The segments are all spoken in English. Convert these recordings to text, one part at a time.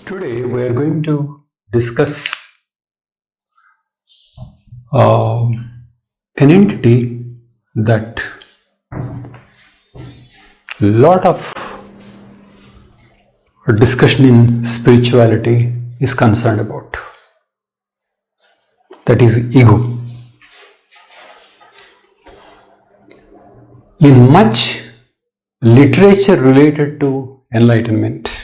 Today we are going to discuss uh, an entity that lot of discussion in spirituality is concerned about. That is ego. In much literature related to enlightenment,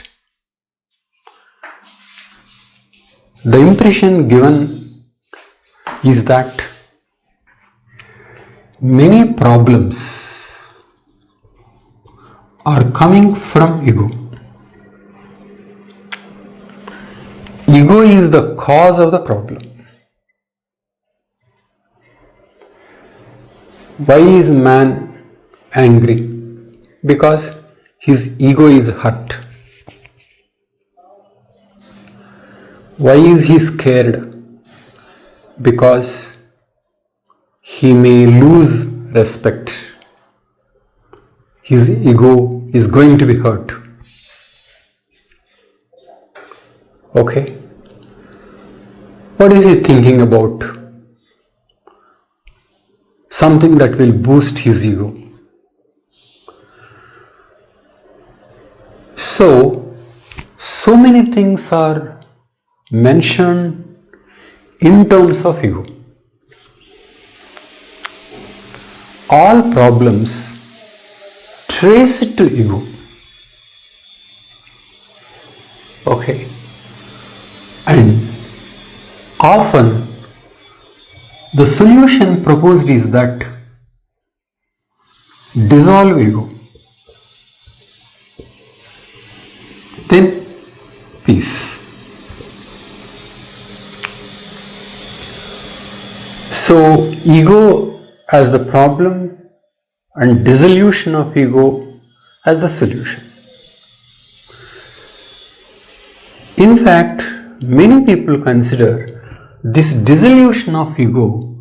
the impression given is that many problems are coming from ego. Ego is the cause of the problem. Why is man angry? Because his ego is hurt. Why is he scared? Because he may lose respect. His ego is going to be hurt. Okay? What is he thinking about? Something that will boost his ego. So many things are mentioned in terms of ego. All problems trace it to ego. Okay? And often the solution proposed is that dissolve ego. Then peace. So ego as the problem and dissolution of ego as the solution. In fact, many people consider this dissolution of ego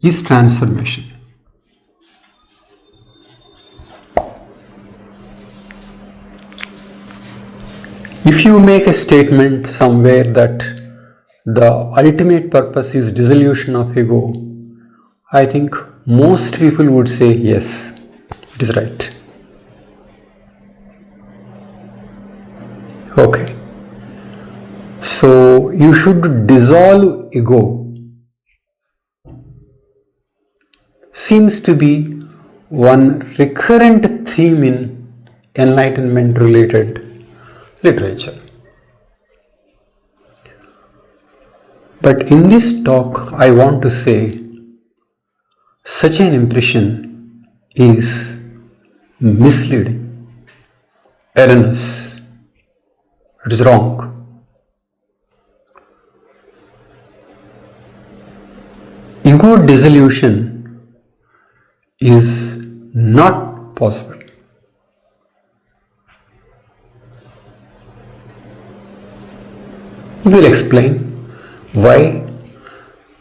is transformation. If you make a statement somewhere that the ultimate purpose is dissolution of ego, I think most people would say yes, it is right. Okay. So you should dissolve ego seems to be one recurrent theme in enlightenment related literature. But in this talk, I want to say such an impression is misleading, erroneous, it is wrong. Ego dissolution is not possible. We will explain why,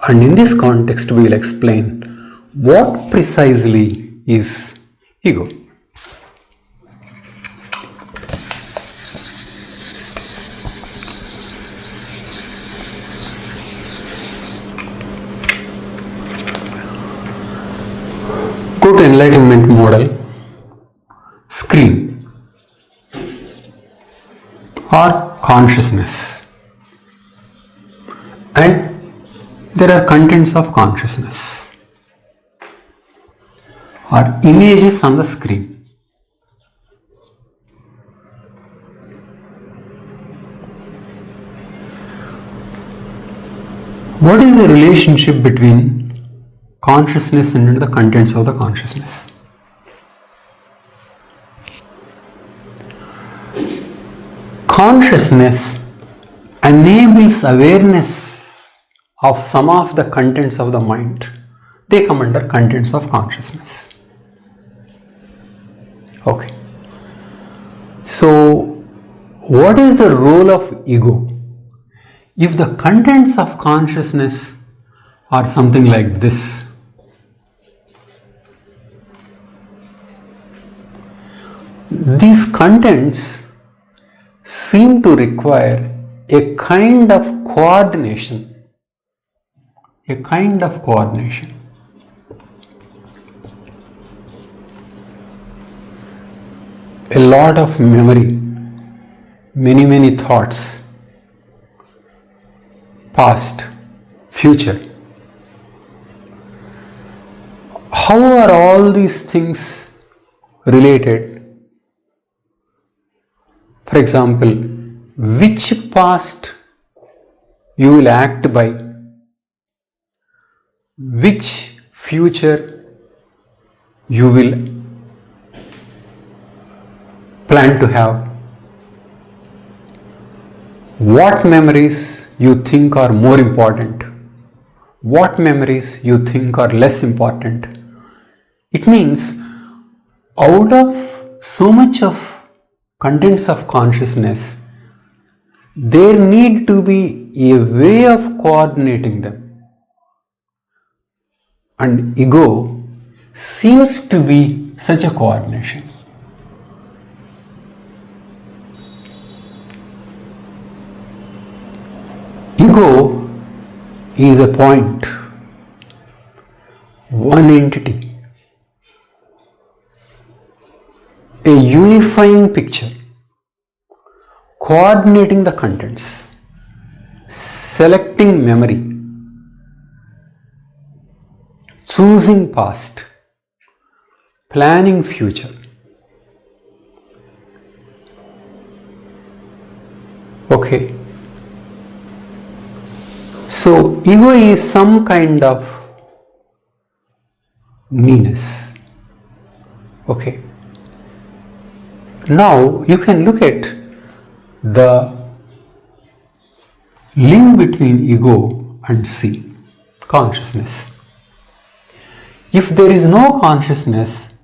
and in this context we will explain what precisely is ego. Go to enlightenment model, screen or consciousness. And there are contents of consciousness or images on the screen. What is the relationship between consciousness and the contents of the consciousness? Consciousness enables awareness of some of the contents of the mind. They come under contents of consciousness. Okay. So, what is the role of ego? If the contents of consciousness are something like this, these contents seem to require a kind of coordination, a kind of coordination. A lot of memory, many thoughts, past, future. How are all these things related? For example, which past you will act by, which future you will plan to have, what memories you think are more important, what memories you think are less important. It means out of so much of contents of consciousness, there need to be a way of coordinating them. And ego seems to be such a coordination. Ego is a point, one entity, a unifying picture, coordinating the contents, selecting memory, choosing past, planning future. Okay. So, ego is some kind of meanness. Okay. Now, you can look at the link between ego and C, consciousness. If there is no consciousness,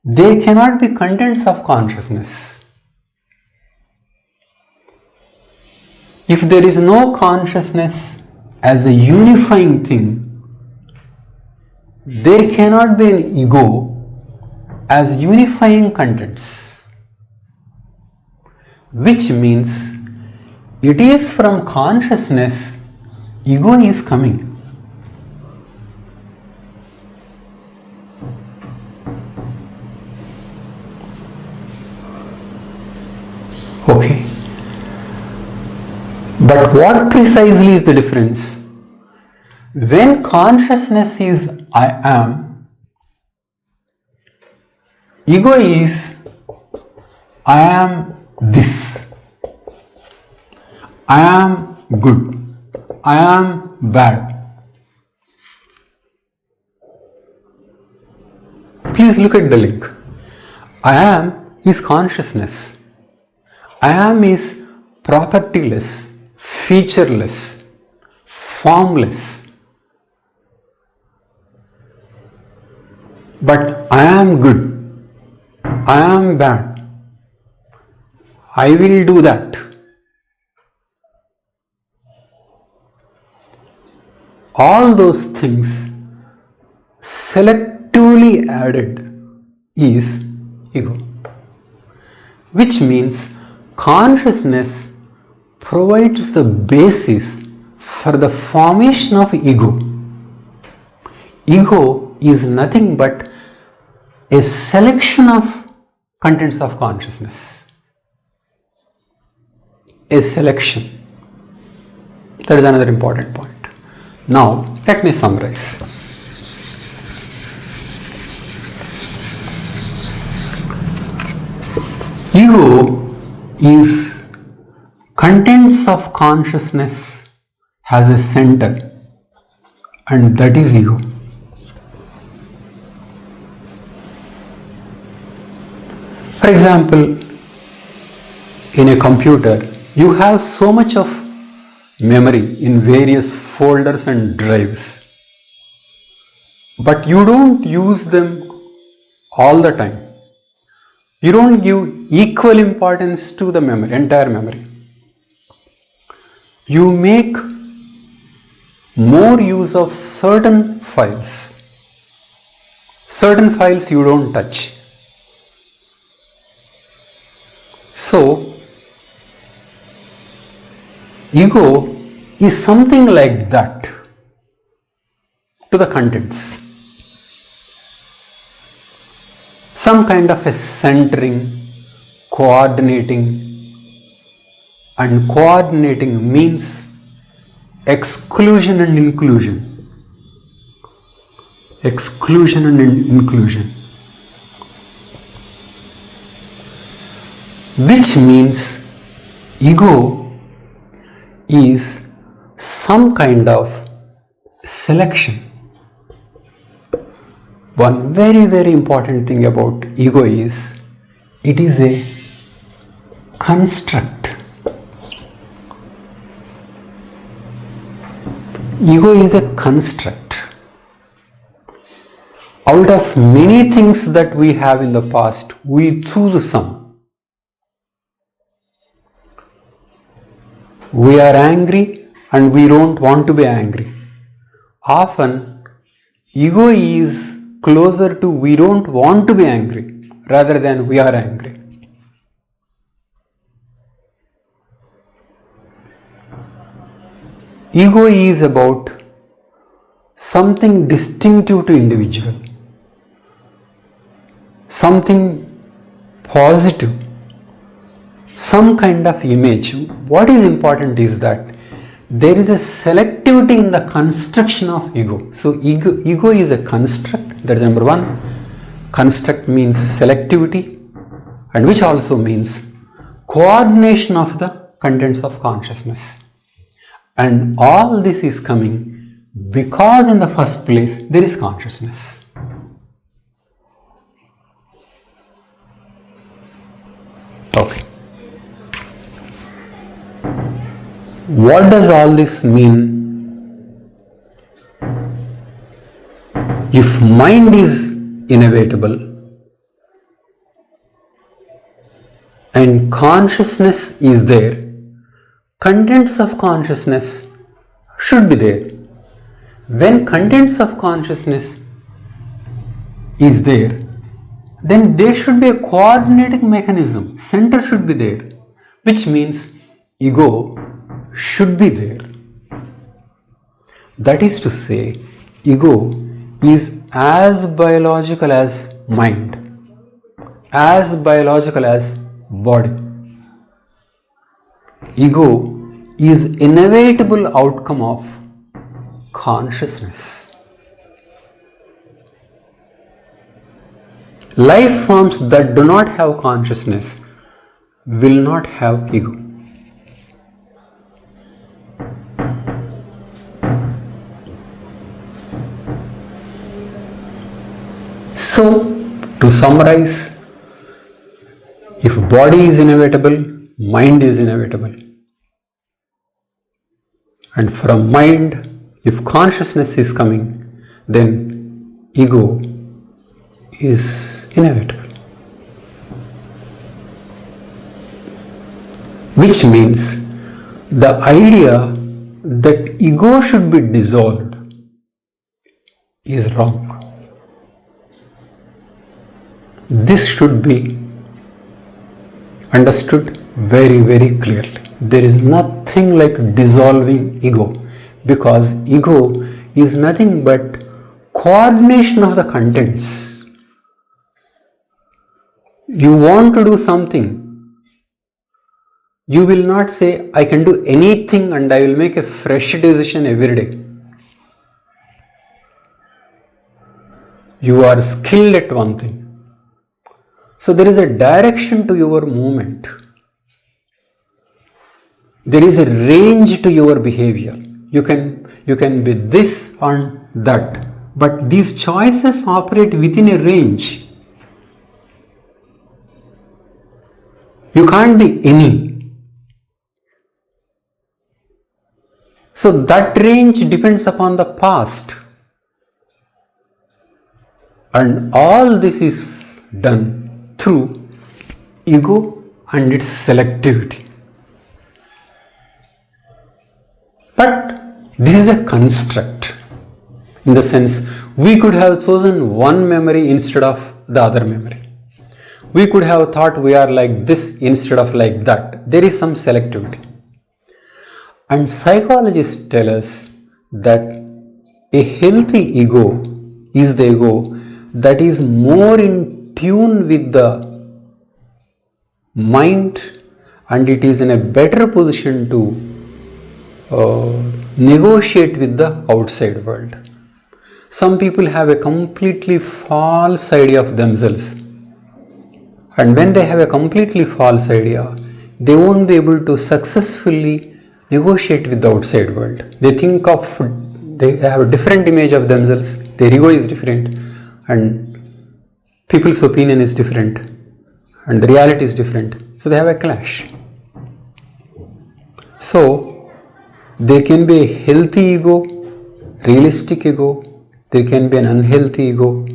there cannot be contents of consciousness. If there is no consciousness as a unifying thing, there cannot be an ego as unifying contents, which means it is from consciousness ego is coming. Okay. But what precisely is the difference? When consciousness is I am, ego is I am this, I am good, I am bad. Please look at the link. I am is consciousness. I am is propertyless, featureless, formless. But I am good, I am bad, I will do that. All those things selectively added is ego, which means consciousness provides the basis for the formation of ego. Ego is nothing but a selection of contents of consciousness. A selection. That is another important point. Now, let me summarize. Ego is contents of consciousness has a center, and that is ego. For example, in a computer, you have so much of memory in various folders and drives, but you don't use them all the time. You don't give equal importance to the memory, entire memory. You make more use of certain files. Certain files you don't touch. So, ego is something like that to the contents. Some kind of a centering, coordinating, and coordinating means exclusion and inclusion. Exclusion and inclusion. Which means ego is some kind of selection. One very important thing about ego is it is a construct. Ego is a construct. Out of many things that we have in the past, we choose some. We are angry and we don't want to be angry. Often, ego is closer to we don't want to be angry rather than we are angry. Ego is about something distinctive to individual, something positive, some kind of image. What is important is that there is a selectivity in the construction of ego. So ego is a construct. That is number one. Construct means selectivity, and which also means coordination of the contents of consciousness. And all this is coming because in the first place there is consciousness. Okay. What does all this mean? If mind is inevitable and consciousness is there, contents of consciousness should be there. When contents of consciousness is there, then there should be a coordinating mechanism. Center should be there, which means ego should be there. That is to say, ego is as biological as mind, as biological as body. Ego is inevitable outcome of consciousness. Life forms that do not have consciousness will not have ego. So, to summarize, if body is inevitable, mind is inevitable. And from mind, if consciousness is coming, then ego is inevitable. Which means the idea that ego should be dissolved is wrong. This should be understood very clearly. There is nothing like dissolving ego, because ego is nothing but coordination of the contents. You want to do something, you will not say, I can do anything and I will make a fresh decision every day. You are skilled at one thing. So there is a direction to your movement. There is a range to your behavior. You can be this and that, but these choices operate within a range. You can't be any. So that range depends upon the past. And all this is done through ego and its selectivity. But this is a construct, in the sense we could have chosen one memory instead of the other memory. We could have thought we are like this instead of like that. There is some selectivity. And psychologists tell us that a healthy ego is the ego that is more in tune with the mind, and it is in a better position to negotiate with the outside world. Some people have a completely false idea of themselves, and when they have a completely false idea, they won't be able to successfully negotiate with the outside world. They have a different image of themselves, their ego is different, and people's opinion is different, and the reality is different, so they have a clash. So there can be a healthy ego, realistic ego, there can be an unhealthy ego,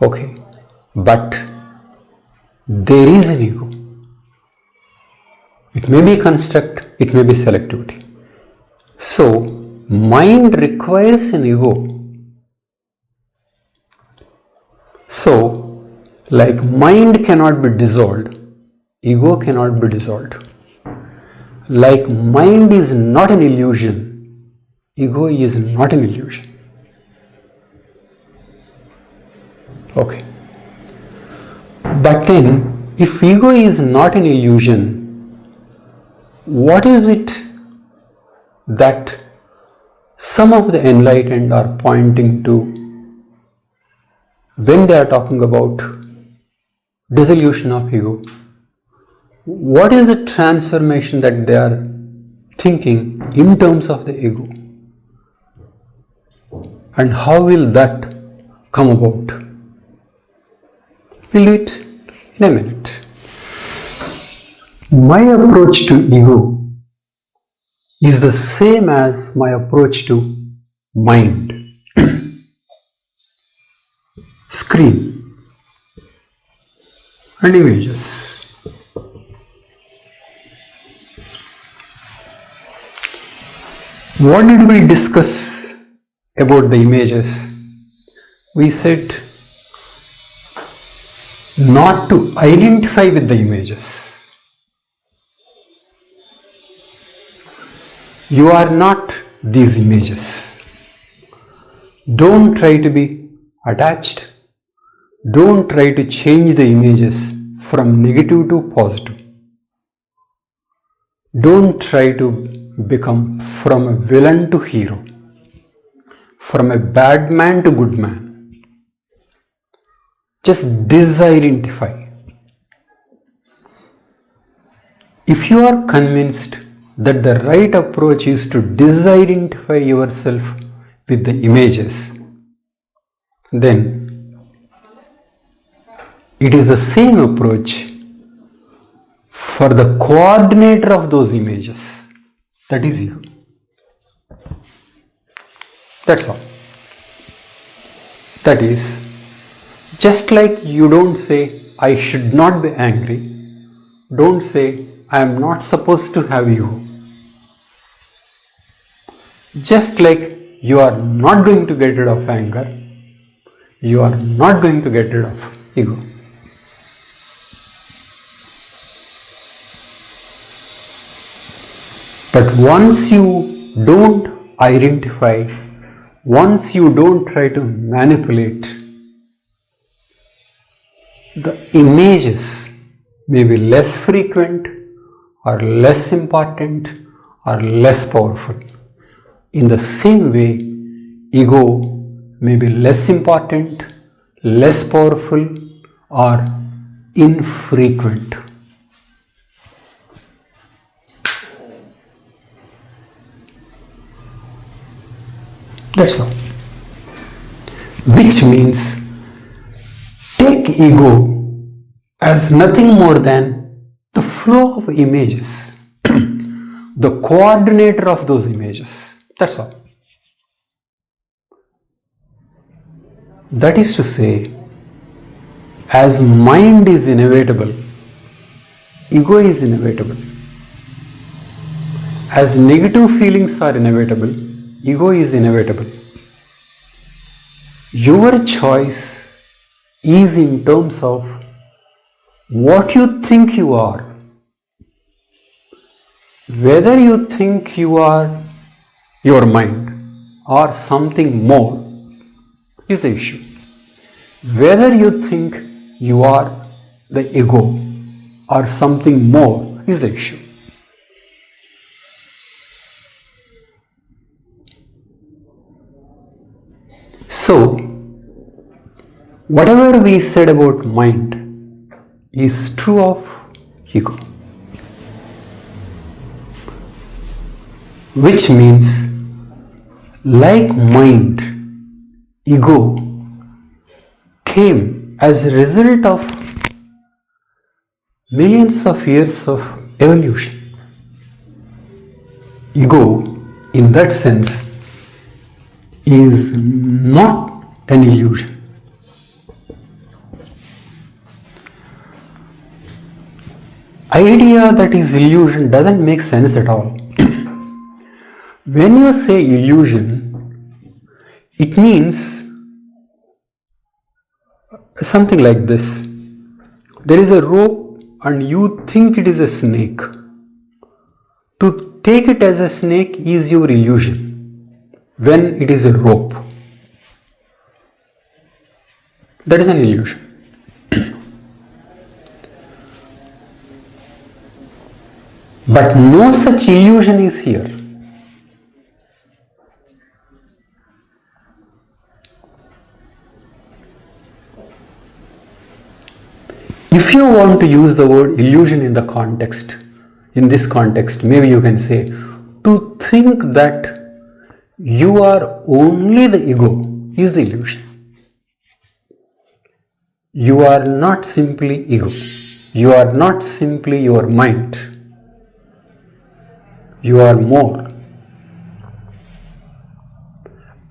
okay, but there is an ego. It may be construct, it may be selectivity. So mind requires an ego. So like mind cannot be dissolved, ego cannot be dissolved. Like mind is not an illusion, ego is not an illusion. Okay. But then, if ego is not an illusion, what is it that some of the enlightened are pointing to when they are talking about dissolution of ego? What is the transformation that they are thinking in terms of the ego? And how will that come about? We'll do it in a minute. My approach to ego is the same as my approach to mind. Screen and images. What did we discuss about the images? We said not to identify with the images. You are not these images. Don't try to be attached. Don't try to change the images from negative to positive. Don't try to become from a villain to hero, from a bad man to good man. Just disidentify. If you are convinced that the right approach is to disidentify yourself with the images, then it is the same approach for the coordinator of those images, that is you. That's all. That is, just like you don't say, I should not be angry, don't say, I am not supposed to have ego. Just like you are not going to get rid of anger, you are not going to get rid of ego. But once you don't identify, once you don't try to manipulate, the images may be less frequent or less important or less powerful. In the same way, ego may be less important, less powerful or infrequent. That's all. Which means take ego as nothing more than the flow of images, the coordinator of those images. That's all. That is to say, as mind is inevitable, ego is inevitable. As negative feelings are inevitable, ego is inevitable. Your choice is in terms of what you think you are. Whether you think you are your mind or something more is the issue. Whether you think you are the ego or something more is the issue. So, whatever we said about mind is true of ego. Which means, like mind, ego came as a result of millions of years of evolution. Ego, in that sense, is not an illusion. Idea that is illusion doesn't make sense at all. When you say illusion, it means something like this. There is a rope and you think it is a snake. To take it as a snake is your illusion when it is a rope. That is an illusion. But no such illusion is here. If you want to use the word illusion in this context, maybe you can say, to think that you are only the ego is the illusion. You are not simply ego. You are not simply your mind. You are more.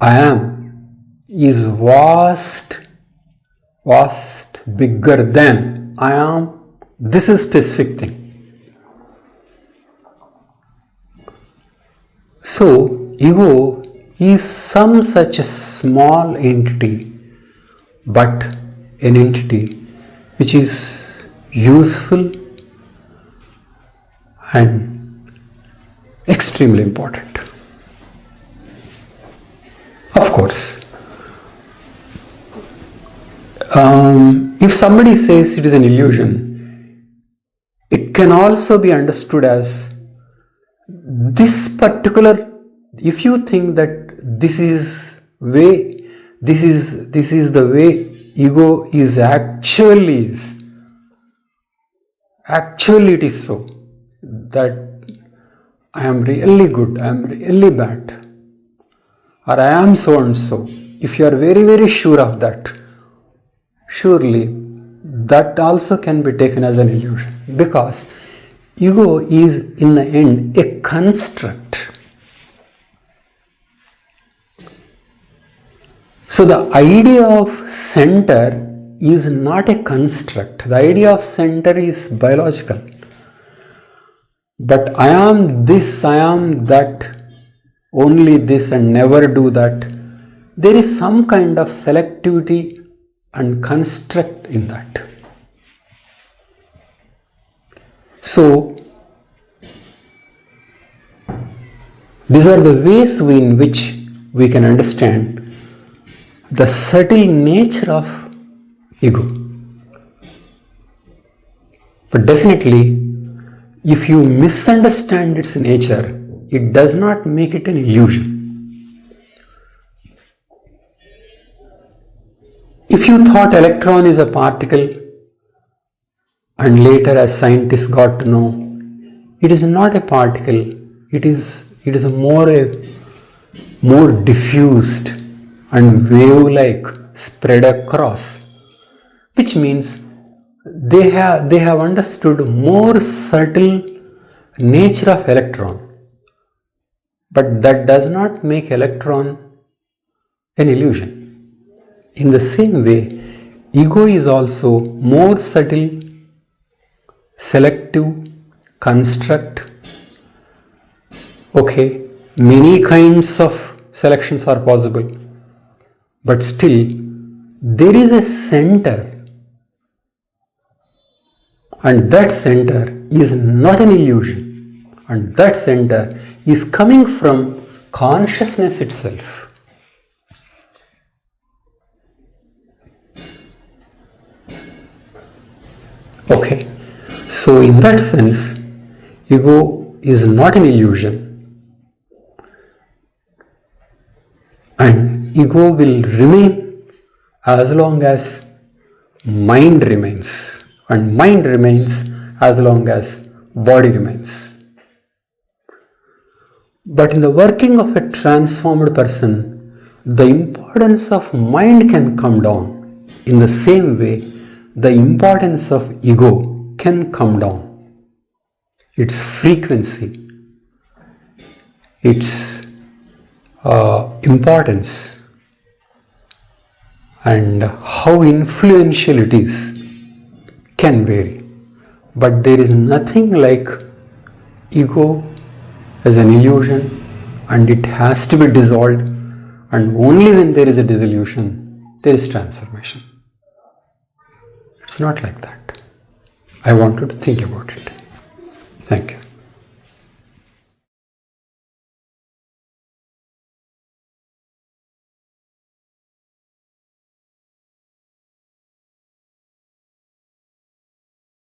I am is vast, bigger than I am. This is specific thing. So, ego is some such a small entity, but an entity which is useful and extremely important. Of course, if somebody says it is an illusion, it can also be understood as this particular, if you think that this is the way ego is actually it is so, that I am really good, I am really bad, or I am so and so. If you are very, very sure of that, surely that also can be taken as an illusion, because ego is in the end a construct. So the idea of center is not a construct. The idea of center is biological. But I am this, I am that, only this and never do that. There is some kind of selectivity and construct in that. So, these are the ways in which we can understand the subtle nature of ego. But definitely, if you misunderstand its nature, it does not make it an illusion. If you thought electron is a particle, and later as scientists got to know, it is not a particle, it is a more diffused and wave-like spread across, which means they have understood more subtle nature of electron. But that does not make electron an illusion. In the same way, ego is also more subtle, selective, construct. Okay, many kinds of selections are possible, but still there is a center, and that center is not an illusion. and that center is coming from consciousness itself. Okay, so in that sense, ego is not an illusion, and ego will remain as long as mind remains, and mind remains as long as body remains. But in the working of a transformed person, the importance of mind can come down. In the same way, the importance of ego can come down. Its frequency, its importance, and how influential it is can vary. But there is nothing like ego as an illusion, and it has to be dissolved, and only when there is a dissolution, there is transformation. It's not like that. I want you to think about it. Thank you.